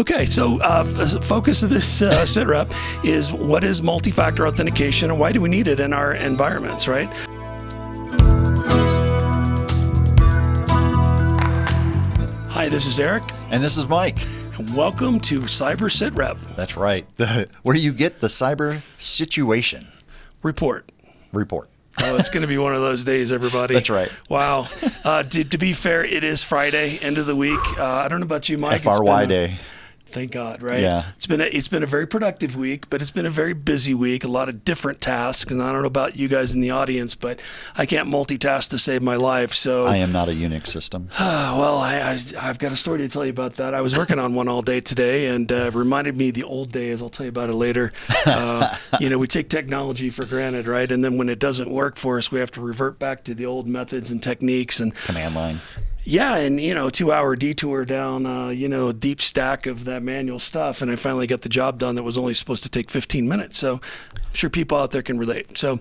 Okay, so focus of this Sitrep is what is multi-factor authentication and why do we need it in our environments, right? Hi, this is Eric. And this is Mike. And welcome to Cyber Sitrep. That's right. Where you get the cyber situation report. Oh, it's going to be one of those days, everybody. That's right. Wow. To be fair, it is Friday, end of the week. I don't know about you, Mike. FRY day. Thank God, right? Yeah. It's been a very productive week, but it's been a very busy week. A lot of different tasks, and I don't know about you guys in the audience, but I can't multitask to save my life. So I am not a Unix system. Well, I've got a story to tell you about that. I was working on one all day today, and reminded me of the old days. I'll tell you about it later. We take technology for granted, right? And then when it doesn't work for us, we have to revert back to the old methods and techniques and command line. Yeah, and 2-hour detour down, a deep stack of that manual stuff, and I finally got the job done that was only supposed to take 15 minutes. So I'm sure people out there can relate. So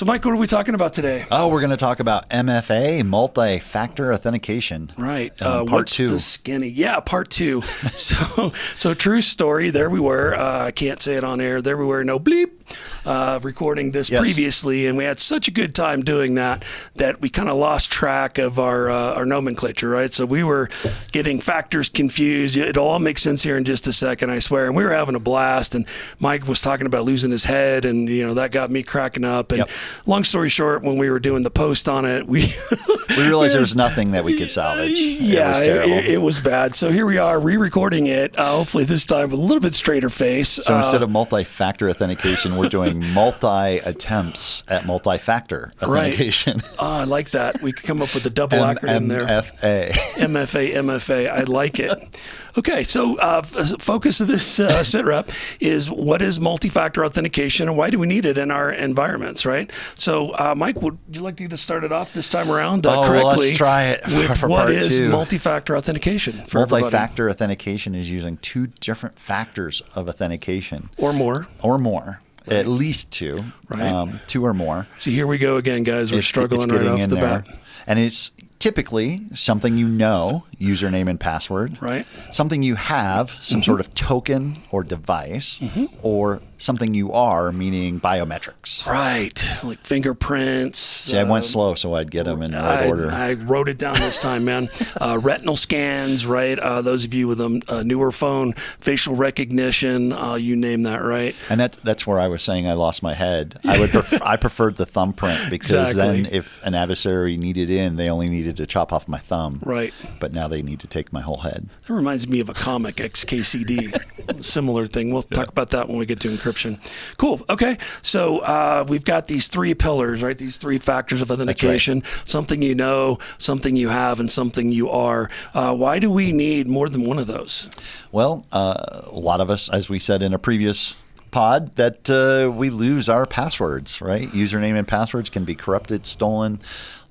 Mike, what are we talking about today? Oh, we're going to talk about MFA, multi-factor authentication. Right. Part 2. The skinny? Yeah, part 2. So true story. There we were. I can't say it on air. There we were. No bleep. Recording this previously, and we had such a good time doing that we kind of lost track of our nomenclature, right? So we were getting factors confused. It'll all make sense here in just a second, I swear. And we were having a blast, and Mike was talking about losing his head, and that got me cracking up. And long story short, when we were doing the post on it, we realized there was nothing that we could salvage. Yeah, it was bad. So here we are re-recording it, hopefully this time with a little bit straighter face. So instead of multi-factor authentication, we're doing multi-attempts at multi-factor authentication. Right. I like that. We could come up with a double acronym there. MFA. I like it. Okay, so focus of this Sitrep is what is multi-factor authentication and why do we need it in our environments, right? So, Mike, would you like to get us started off this time around correctly? Well, let's try it with for what part is 2. Multi-factor authentication for Multi-factor authentication is using 2 different factors of authentication. Or more. Right. At least 2. Right. 2 or more. See, here we go again, guys. We're struggling right off the bat. And it's typically something username and password. Right. Something you have, some sort of token or device, or something you are, meaning biometrics. Right. Like fingerprints. See, I went slow so I'd get them in the right order. I wrote it down this time, man. Retinal scans, right? Those of you with a newer phone, facial recognition, you name that, right? And that's where I was saying I lost my head. I preferred the thumbprint because then if an adversary needed in, they only needed to chop off my thumb. Right. But now they need to take my whole head. That reminds me of a comic, XKCD. Similar thing. We'll talk about that when we get to encryption. Cool. Okay. So we've got these 3 pillars, right? These 3 factors of authentication. Right. Something you know, something you have, and something you are. Why do we need more than one of those? Well, a lot of us, as we said in a previous pod, that we lose our passwords, right? Username and passwords can be corrupted, stolen,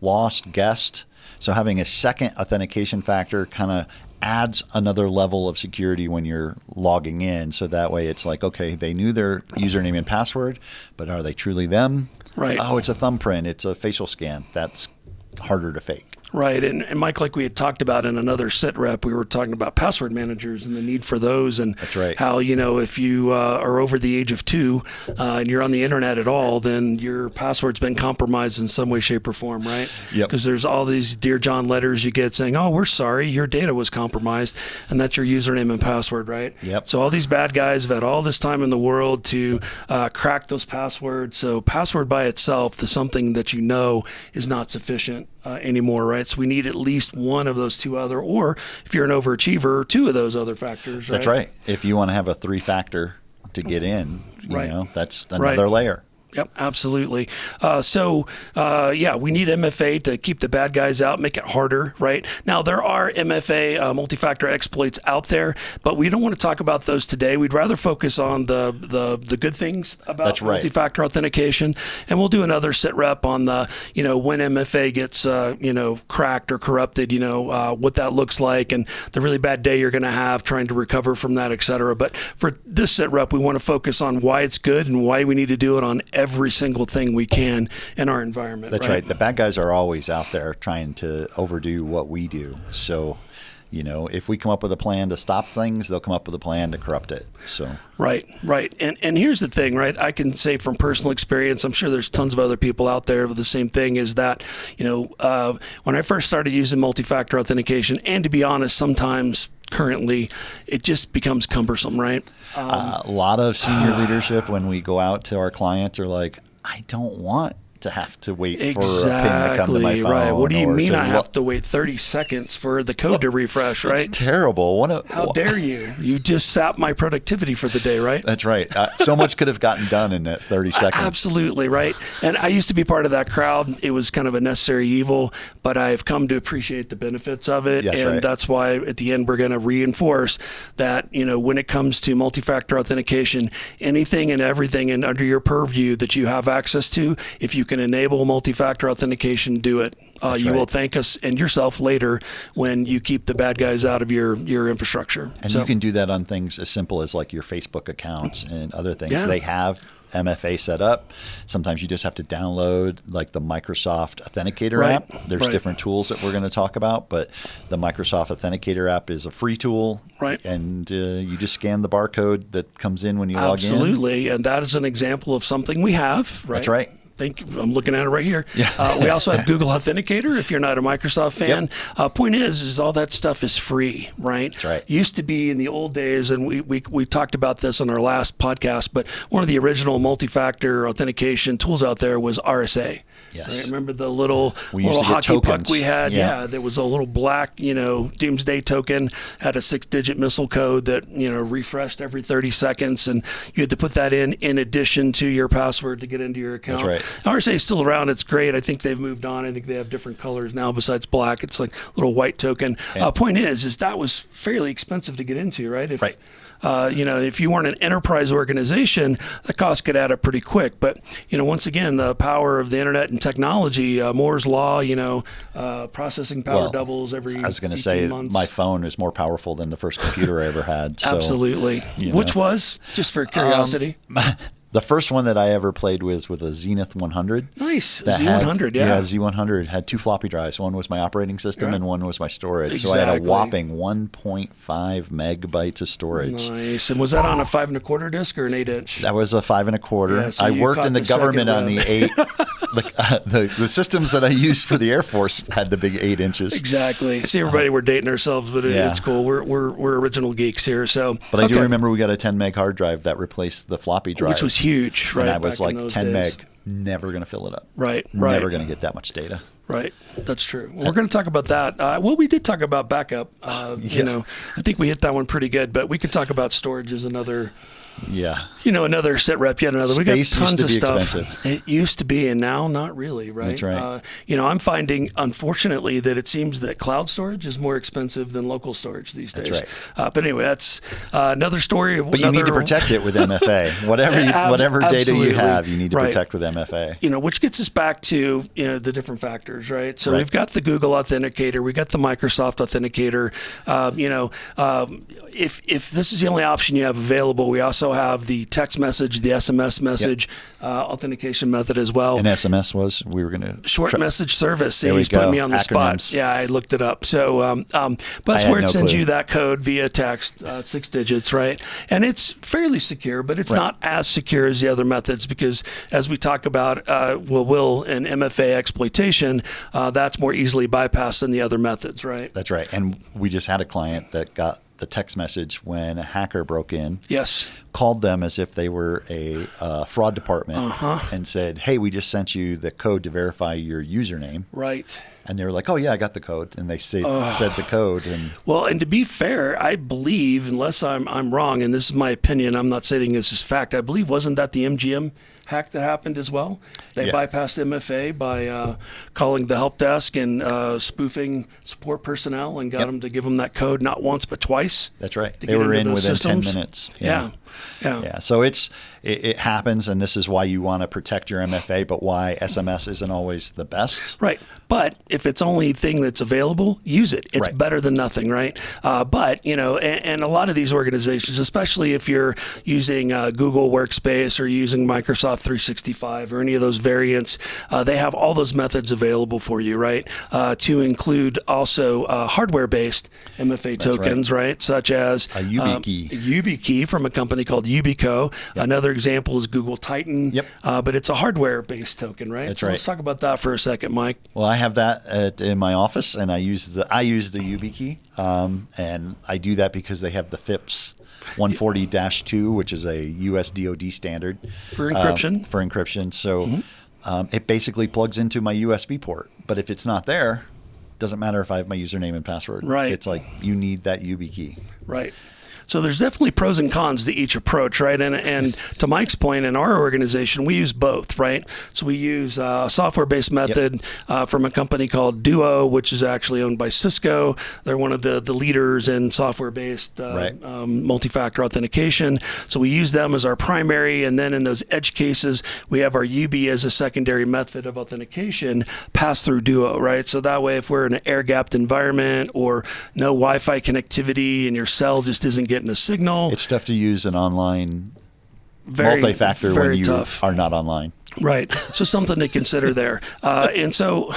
lost, guessed. So having a second authentication factor kind of adds another level of security when you're logging in. So that way it's like, okay, they knew their username and password, but are they truly them? Right. Oh, it's a thumbprint. It's a facial scan. That's harder to fake. Right. And Mike, like we had talked about in another Sitrep, we were talking about password managers and the need for those, and that's right. How, if you are over the age of 2 and you're on the internet at all, then your password's been compromised in some way, shape, or form, right? Yep. Because there's all these Dear John letters you get saying, oh, we're sorry, your data was compromised, and that's your username and password, right? Yep. So all these bad guys have had all this time in the world to crack those passwords. So password by itself, the something that you know, is not sufficient anymore, right? So we need at least one of those 2 other, or if you're an overachiever, 2 of those other factors, right? That's right. If you want to have a 3-factor to get in, that's another layer. Yep, absolutely. We need MFA to keep the bad guys out, make it harder, right? Now, there are MFA multi-factor exploits out there, but we don't want to talk about those today. We'd rather focus on the good things about multi-factor authentication, and we'll do another Sitrep on the, when MFA gets, cracked or corrupted, what that looks like, and the really bad day you're going to have trying to recover from that, et cetera. But for this Sitrep, we want to focus on why it's good and why we need to do it on every single thing we can in our environment. That's right. The bad guys are always out there trying to overdo what we do. So If we come up with a plan to stop things, they'll come up with a plan to corrupt it. So Right. And here's the thing, right? I can say from personal experience, I'm sure there's tons of other people out there with the same thing, is that, when I first started using multi-factor authentication, and to be honest, sometimes currently it just becomes cumbersome, right? A lot of senior leadership, when we go out to our clients, are like, I don't want to have to wait for a pin to come to my phone. Right. What do you mean I have to wait 30 seconds for the code to refresh, right? It's terrible. How dare you? You just sapped my productivity for the day, right? That's right. So much could have gotten done in that 30 seconds. Absolutely, right? And I used to be part of that crowd. It was kind of a necessary evil, but I've come to appreciate the benefits of it. That's why at the end we're going to reinforce that, when it comes to multi-factor authentication, anything and everything and under your purview that you have access to, if you can enable multi-factor authentication, do it. You will thank us and yourself later when you keep the bad guys out of your infrastructure. And you can do that on things as simple as like your Facebook accounts and other things. Yeah. They have MFA set up. Sometimes you just have to download like the Microsoft Authenticator app. There's different tools that we're going to talk about, but the Microsoft Authenticator app is a free tool. Right. And you just scan the barcode that comes in when you log in. Absolutely. And that is an example of something we have. Right? That's right. Thank you. I'm looking at it right here. Yeah. We also have Google Authenticator if you're not a Microsoft fan. Yep. Point is all that stuff is free, right? That's right. Used to be in the old days, and we talked about this on our last podcast, but one of the original multi-factor authentication tools out there was RSA. Yes. Right? Remember the little hockey tokens. puck we had? Yeah. There was a little black, doomsday token, had a 6-digit missile code that, refreshed every 30 seconds. And you had to put that in addition to your password to get into your account. That's right. RSA is still around. It's great. I think they've moved on. I think they have different colors now besides black. It's like a little white token. Yeah. Point is that was fairly expensive to get into, right? Right. If you weren't an enterprise organization, the cost could add up pretty quick. But, once again, the power of the internet and technology, Moore's Law, processing power doubles every 18 months. I was going to say, my phone is more powerful than the first computer I ever had. So, absolutely. Which was, just for curiosity? The first one that I ever played with a Zenith 100. Nice. Z100, yeah. Z100 had 2 floppy drives. One was my operating system and one was my storage. Exactly. So I had a whopping 1.5 megabytes of storage. Nice. And was that on a 5 1/4 disc or an 8-inch? That was a 5 1/4. Yeah, so I worked in the government on the 8. The systems that I used for the Air Force had the big 8 inches. Exactly. See, everybody, we're dating ourselves, but it's cool. We're original geeks here. So, but I do remember we got a 10 meg hard drive that replaced the floppy drive, which was huge, right? And I was like, 10 meg, never going to fill it up. Right. Never going to get that much data. Right. That's true. Well, we're going to talk about that. We did talk about backup. I think we hit that one pretty good, but we could talk about storage as another. Yeah. Another Sitrep, yet another. Space we got tons of stuff. Expensive. It used to be, and now not really, right? That's right. I'm finding, unfortunately, that it seems that cloud storage is more expensive than local storage these days. That's right. But anyway, that's another story. But you need to protect it with MFA. Whatever data you have, you need to protect with MFA. Which gets us back to the different factors, right? So we've got the Google Authenticator, we got the Microsoft Authenticator. If this is the only option you have available, we also have the text message, the SMS message authentication method as well. And SMS was, we were going to... Short message service. See, he's putting me on the spot. Yeah, I looked it up. So, but that's where it sends you that code via text, 6 digits, right? And it's fairly secure, but it's not as secure as the other methods because as we talk about, will and MFA exploitation, that's more easily bypassed than the other methods, right? That's right. And we just had a client that got the text message when a hacker broke in. Yes. Called them as if they were a fraud department and said, hey, we just sent you the code to verify your username. Right. And they were like, oh, yeah, I got the code. And they said the code. And to be fair, I believe, unless I'm wrong, and this is my opinion, I'm not saying this is fact, I believe, wasn't that the MGM hack that happened as well? They bypassed MFA by calling the help desk and spoofing support personnel and got them to give them that code not once but twice. That's right. They were in within 10 minutes. Yeah. Yeah. So it happens, and this is why you want to protect your MFA, but why SMS isn't always the best. Right. But if it's only thing that's available, use it. It's Right. better than nothing, right? But, and a lot of these organizations, especially if you're using Google Workspace or using Microsoft 365 or any of those variants, they have all those methods available for you, right? To include also hardware-based MFA tokens, right? Such as a YubiKey. YubiKey from a company called Yubico. Yep. Another example is Google Titan. Yep. But it's a hardware-based token, right? That's so right. Let's talk about that for a second, Mike. Well, I have that in my office, and I use the YubiKey, and I do that because they have the FIPS 140-2, which is a US DoD standard for encryption. So it basically plugs into my USB port. But if it's not there, doesn't matter if I have my username and password. Right. It's like you need that YubiKey. Right. So there's definitely pros and cons to each approach, right? And to Mike's point, in our organization, we use both, right? So we use a software-based method from a company called Duo, which is actually owned by Cisco. They're one of the leaders in software-based multi-factor authentication. So we use them as our primary, and then in those edge cases, we have our Yubi as a secondary method of authentication passed through Duo, right? So that way, if we're in an air-gapped environment or no Wi-Fi connectivity and your cell just isn't getting a signal. It's tough to use an online multi-factor when you are not online. Right. So something to consider there. And so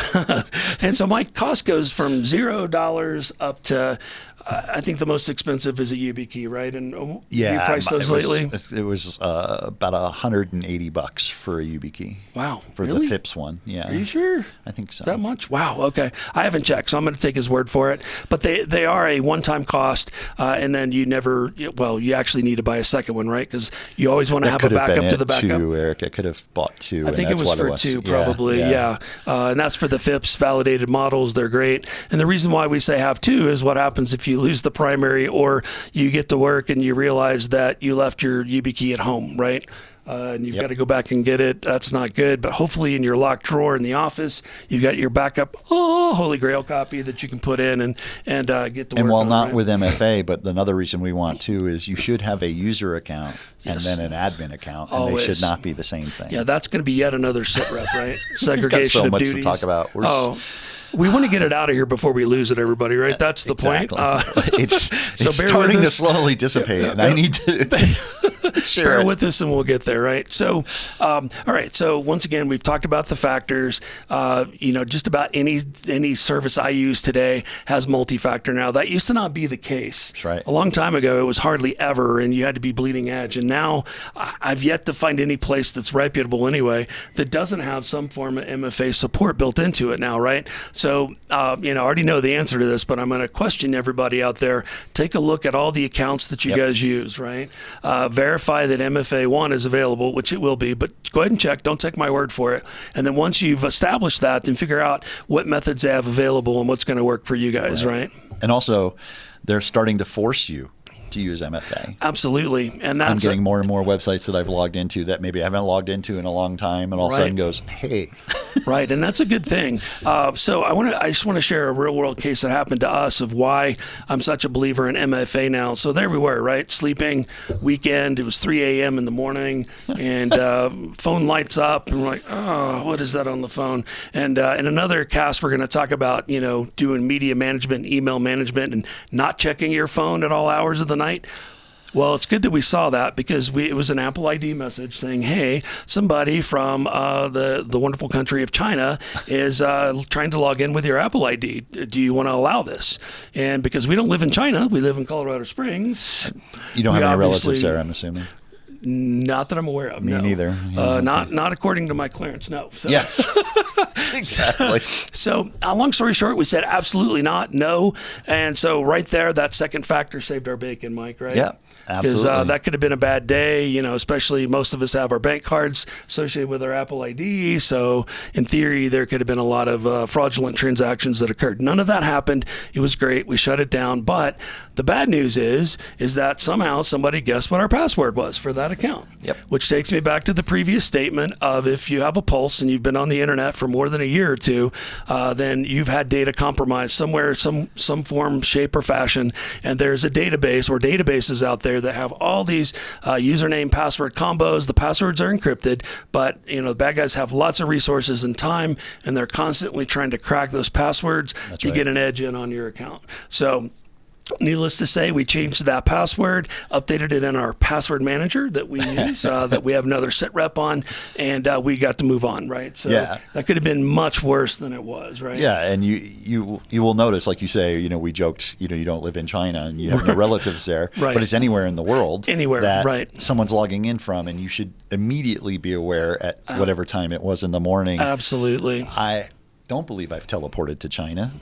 my cost goes from $0 up to, I think the most expensive is a YubiKey, right? And you priced those lately? It was about $180 for a YubiKey. Wow. For really? the FIPS one. Yeah. Are you sure? I think so. That much? Wow. Okay. I haven't checked, so I'm going to take his word for it. But they are a one-time cost, and then you actually need to buy a second one, right? Because you always want to have a backup to the backup. Two, Eric. I could have bought two. I think it was for two, probably. Yeah. And that's for the FIPS validated models. They're great. And the reason why we say have two is what happens if you lose the primary or you get to work and you realize that you left your YubiKey at home, right? And you've got to go back and get it. That's not good. But hopefully in your locked drawer in the office, you've got your backup, Holy Grail copy that you can put in and get to work. And while not right? with MFA, but another reason we want to is you should have a user account and then an admin account, and Always. they should not be the same thing. Yeah, that's going to be yet another Sitrep, right? Segregation We've got so much of duties. to talk about. We want to get it out of here before we lose it, everybody, right? That's the point. It's starting to slowly dissipate, and I need to bear with us and we'll get there, right? So, all right. So once again, we've talked about the factors. Just about any service I use today has multi-factor now. That used to not be the case. That's right. A long time ago, it was hardly ever, and you had to be bleeding edge. And now I've yet to find any place that's reputable anyway that doesn't have some form of MFA support built into it now, right? So, I already know the answer to this, but I'm going to question everybody out there. Take a look at all the accounts that you guys use, right? Verify that MFA1 is available, which it will be, but go ahead and check. Don't take my word for it. And then once you've established that, then figure out what methods they have available and what's going to work for you guys, right? And also, they're starting to force you to use MFA. Absolutely. And that's I'm getting more and more websites that I've logged into that maybe I haven't logged into in a long time, and all of a sudden goes, hey. Right, and that's a good thing. So I just want to share a real world case that happened to us of why I'm such a believer in MFA now. So there we were, right? Sleeping, weekend, it was 3 a.m. in the morning, and phone lights up, and we're like, oh, what is that on the phone? And in another cast, we're going to talk about, doing media management, email management, and not checking your phone at all hours of the night. Well, it's good that we saw that because it was an Apple ID message saying, hey, somebody from the wonderful country of China is trying to log in with your Apple ID. Do you want to allow this? And because we don't live in China, we live in Colorado Springs. You don't have any relatives there, I'm assuming. Not that I'm aware of. Me neither. Not according to my clearance. No. So. Yes. Exactly. So, long story short, we said absolutely not, no, and so right there, that second factor saved our bacon, Mike. Right? Yeah. Absolutely. Because that could have been a bad day, especially most of us have our bank cards associated with our Apple ID. So in theory, there could have been a lot of fraudulent transactions that occurred. None of that happened. It was great. We shut it down. But the bad news is that somehow somebody guessed what our password was for that account. Yep. Which takes me back to the previous statement of if you have a pulse and you've been on the internet for more than a year or two, then you've had data compromised somewhere, some form, shape, or fashion. And there's a database or databases out there that have all these username, password combos. The passwords are encrypted, but the bad guys have lots of resources and time, and they're constantly trying to crack those passwords to get an edge in on your account. So needless to say, we changed that password, updated it in our password manager that we use, that we have another Sitrep on, and we got to move on, right? So that could have been much worse than it was, right? Yeah, and you will notice, like you say, we joked, you don't live in China and you have no relatives there, right. But it's anywhere in the world that right. someone's logging in from, and you should immediately be aware at whatever time it was in the morning. Absolutely. I don't believe I've teleported to China.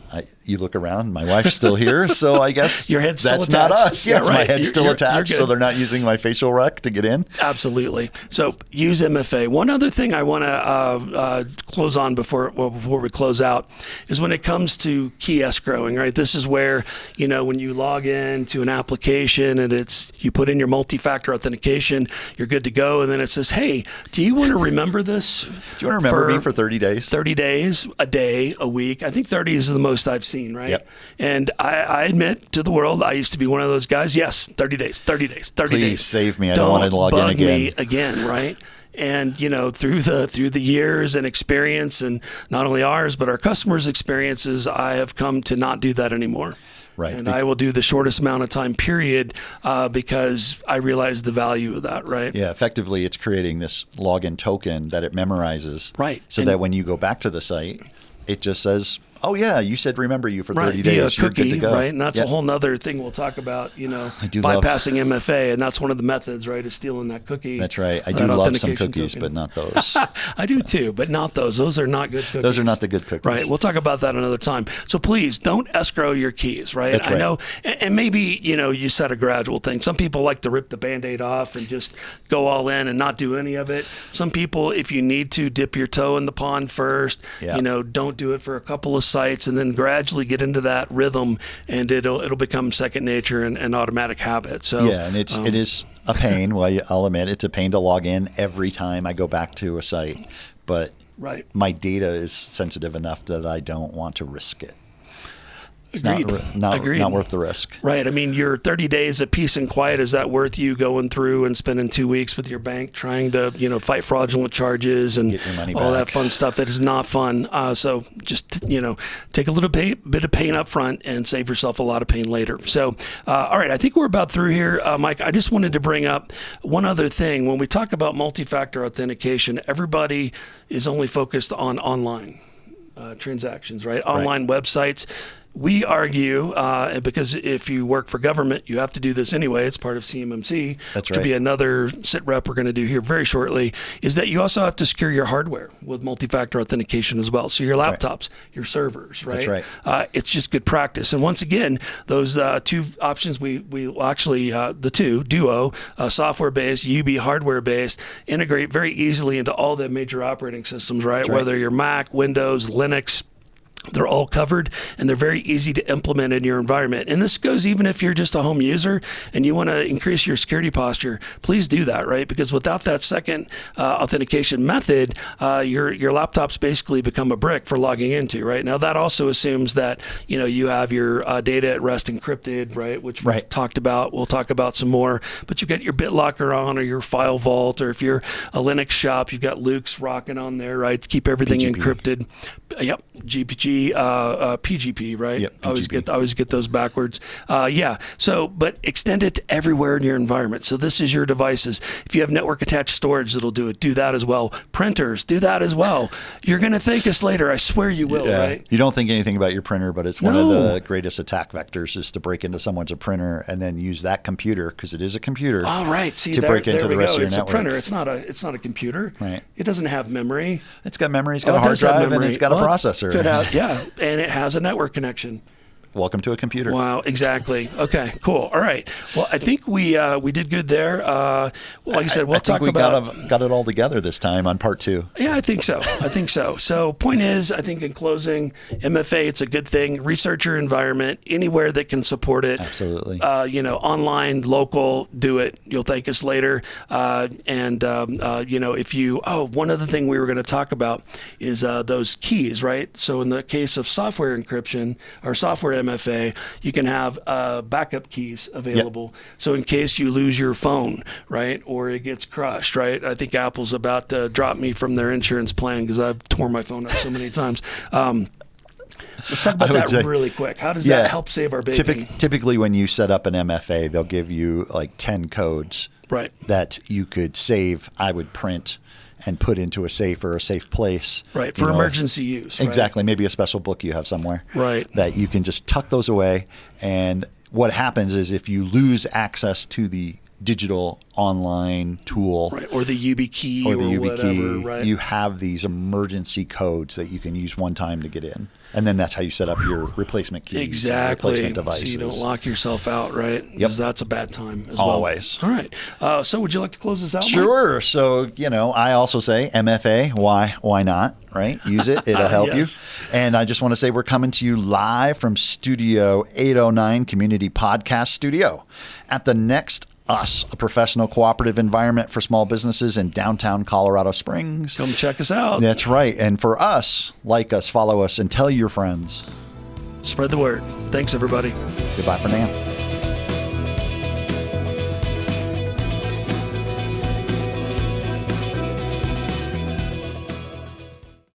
You look around, my wife's still here, so I guess your head's still that's attached. Not us. Yeah, yes, right. My head's still attached, you're so they're not using my facial rec to get in. Absolutely. So use MFA. One other thing I want to close on before we close out is when it comes to key escrowing, right? This is where, when you log in to an application and you put in your multi-factor authentication, you're good to go, and then it says, hey, do you want to remember this? Do you want to remember me for 30 days? 30 days, a day, a week. I think 30 is the most I've seen, right? Yep. And I admit to the world, I used to be one of those guys. Yes, 30 days, 30 days, 30 days. Please save me. I don't want to log in again. Me again, right? And through the years and experience, and not only ours but our customers' experiences, I have come to not do that anymore. Right. And I will do the shortest amount of time period because I realize the value of that, right? Yeah, effectively it's creating this login token that it memorizes. Right. So that when you go back to the site, it just says, oh yeah, you said remember you for 30 days. Via You're cookie, good to go. right? And that's a whole nother thing we'll talk about, bypassing love, MFA, and that's one of the methods, right, is stealing that cookie. That's right. I do love some cookies, but not those. I do too, but not those. Those are not good cookies. Those are not the good cookies. Right. We'll talk about that another time. So please don't escrow your keys, right? That's right. I know, and maybe, you said a gradual thing. Some people like to rip the Band-Aid off and just go all in and not do any of it. Some people, if you need to, dip your toe in the pond first. Don't do it for a couple of sites, and then gradually get into that rhythm, and it'll become second nature and automatic habit. So and it is a pain. Well, I'll admit it's a pain to log in every time I go back to a site, but my data is sensitive enough that I don't want to risk it. It's Agreed. not worth the risk. Right. I mean, your 30 days of peace and quiet, is that worth you going through and spending 2 weeks with your bank trying to, fight fraudulent charges and get your money all back. that fun stuff? That is not fun. So just, take a little bit of pain up front and save yourself a lot of pain later. So, all right, I think we're about through here. Mike, I just wanted to bring up one other thing. When we talk about multi-factor authentication, everybody is only focused on online transactions, right? Online websites. We argue, because if you work for government, you have to do this anyway. It's part of CMMC, which will be another Sitrep we're going to do here very shortly, is that you also have to secure your hardware with multi-factor authentication as well. So your laptops, your servers, right? That's right. It's just good practice. And once again, those two options, we actually, the two, Duo, software-based, UB hardware-based, integrate very easily into all the major operating systems, right? Whether you're Mac, Windows, Linux, they're all covered, and they're very easy to implement in your environment. And this goes even if you're just a home user and you want to increase your security posture, please do that, right? Because without that second authentication method, your laptops basically become a brick for logging into, right? Now, that also assumes that, you have your data at rest encrypted, right? Which we've talked about. We'll talk about some more. But you've got your BitLocker on, or your File Vault, or if you're a Linux shop, you've got Luke's rocking on there, right? To keep everything encrypted. Yep. PGP, right? Yep, I always get those backwards. So, but extend it everywhere in your environment. So this is your devices. If you have network attached storage that'll do it, do that as well. Printers, do that as well. You're going to thank us later. I swear you will, right? You don't think anything about your printer, but it's one of the greatest attack vectors is to break into someone's printer and then use that computer, because it is a computer. All right. See, to break into the rest of your network. It's a printer. It's not a computer. Right. It doesn't have memory. It's got memory. It's got a hard drive, and it's got a processor. And it has a network connection. welcome to a computer. Wow, exactly. Okay, cool. All right. Well, I think we did good there. Like I said, we'll talk about. Got it all together this time on part 2. Yeah, I think so. So point is, I think in closing, MFA, it's a good thing. Research your environment anywhere that can support it. Absolutely. Online, local, do it. You'll thank us later. If you, one other thing we were going to talk about is those keys, right? So in the case of software encryption or software MFA, you can have backup keys available. Yep. So in case you lose your phone, right, or it gets crushed, right? I think Apple's about to drop me from their insurance plan because I've torn my phone up so many times. Let's talk about that really quick. How does that help save our bacon? Typically, when you set up an MFA, they'll give you like 10 codes that you could save. I would print and put into a safe or a safe place. Right, for emergency use. Exactly. Maybe a special book you have somewhere. Right. That you can just tuck those away. And what happens is if you lose access to the digital online tool, right, or the YubiKey or the whatever, right, you have these emergency codes that you can use one time to get in. And then that's how you set up your replacement keys. Exactly. Replacement devices. So you don't lock yourself out, right? Yep. Because that's a bad time as Always. well. All right. So would you like to close this out, Mike? Sure. So, I also say MFA, why not, right? Use it. It'll help you. And I just want to say we're coming to you live from Studio 809 Community Podcast Studio at the Next Us, a professional cooperative environment for small businesses in downtown Colorado Springs. Come check us out. That's right. And for us, like us, follow us, and tell your friends. Spread the word. Thanks, everybody. Goodbye for now.